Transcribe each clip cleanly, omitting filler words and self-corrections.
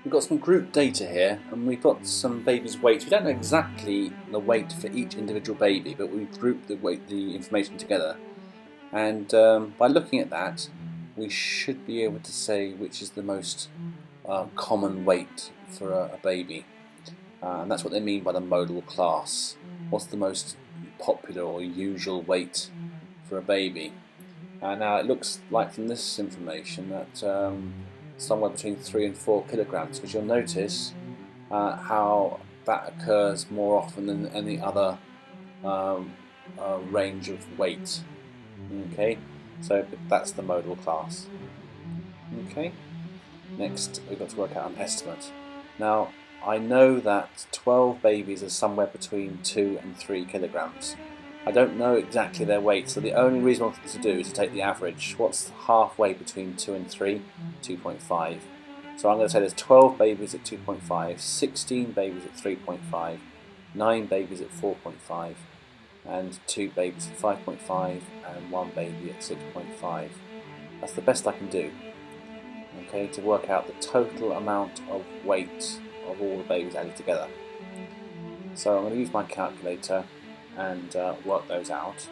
We've got some group data here, and we've got some babies' weights. We don't know exactly the weight for each individual baby, but we've grouped the information together. And by looking at that, we should be able to say which is the most common weight for a baby. And that's what they mean by the modal class. What's the most popular or usual weight for a baby? Now it looks like from this information that somewhere between 3 and 4 kilograms, because you'll notice how that occurs more often than any other range of weight. Okay, so that's the modal class. Okay, next we've got to work out an estimate. Now I know that 12 babies are somewhere between 2 and 3 kilograms. I don't know exactly their weight, so the only reason I want to do is to take the average. What's halfway between 2 and 3? 2.5. So I'm going to say there's 12 babies at 2.5, 16 babies at 3.5, 9 babies at 4.5, and 2 babies at 5.5, and 1 baby at 6.5. That's the best I can do, okay, to work out the total amount of weight of all the babies added together. So I'm going to use my calculator and work those out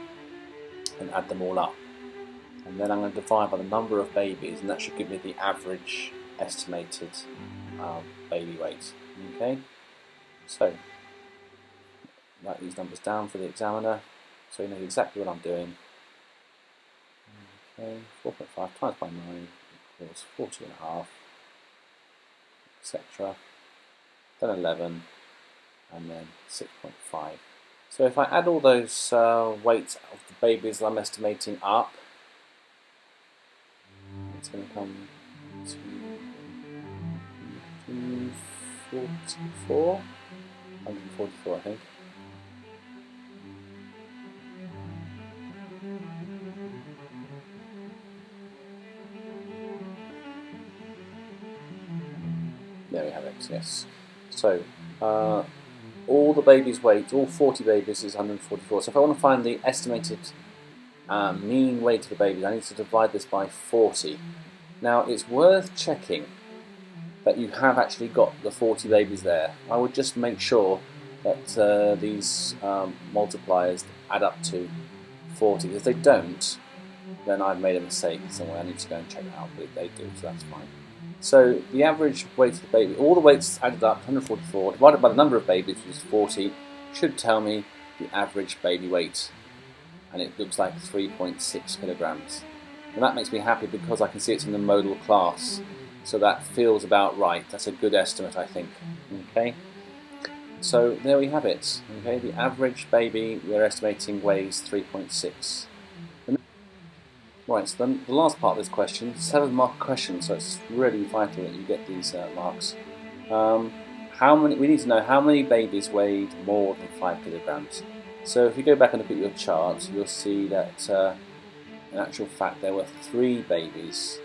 and add them all up, and then I'm going to divide by the number of babies, and that should give me the average estimated baby weight. Okay, so write these numbers down for the examiner so you know exactly what I'm doing. Okay, 4.5 times by 9 equals 40.5, etc. Then 11, and then 6.5. So if I add all those weights of the babies that I'm estimating up, it's going to come to 144, I think. There we have it, yes. So all the babies' weight, all 40 babies is 144. So if I want to find the estimated mean weight of the babies, I need to divide this by 40. Now it's worth checking that you have actually got the 40 babies there. I would just make sure that these multipliers add up to 40. If they don't, then I've made a mistake somewhere. I need to go and check it out, but if they do, so that's fine. So the average weight of the baby, all the weights added up, 144, divided by the number of babies, which is 40, should tell me the average baby weight. And it looks like 3.6 kilograms. And that makes me happy because I can see it's in the modal class. So that feels about right. That's a good estimate, I think. Okay. So there we have it. Okay, the average baby we're estimating weighs 3.6. Right, so then the last part of this question, 7-mark question, so it's really vital that you get these marks. We need to know how many babies weighed more than 5 kilograms. So if you go back and look at your chart, you'll see that in actual fact there were 3 babies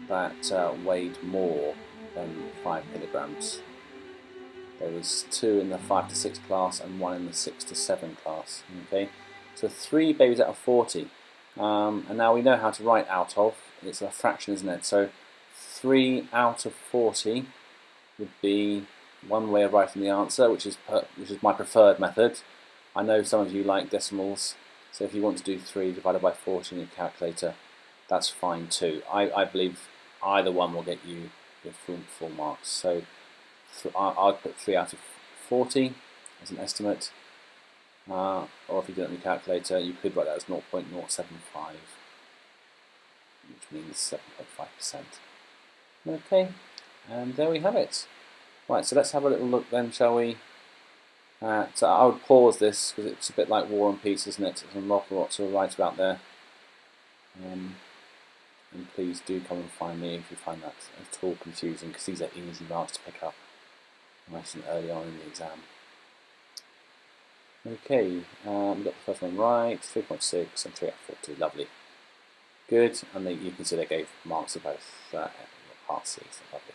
that weighed more than 5 kilograms. There was 2 in the 5 to 6 class and 1 in the 6 to 7 class. Okay, so 3 babies out of 40. And now we know how to write out of. It's a fraction, isn't it? So 3 out of 40 would be one way of writing the answer, which is my preferred method. I know some of you like decimals, so if you want to do 3 divided by 40 in your calculator, that's fine too. I believe either one will get you your full marks. So I'll put 3 out of 40 as an estimate. Or if you do it on your calculator, you could write that as 0.075, which means 7.5%. Okay, and there we have it. Right, so let's have a little look then, shall we? So I would pause this because it's a bit like War and Peace, isn't it? There's a lot to write about there. And please do come and find me if you find that at all confusing, because these are easy marks to pick up nice and early on in the exam. Okay, we got the first one right, 3.6 and 3 out of 40, lovely. Good, and you can see they gave marks of both part C, so lovely.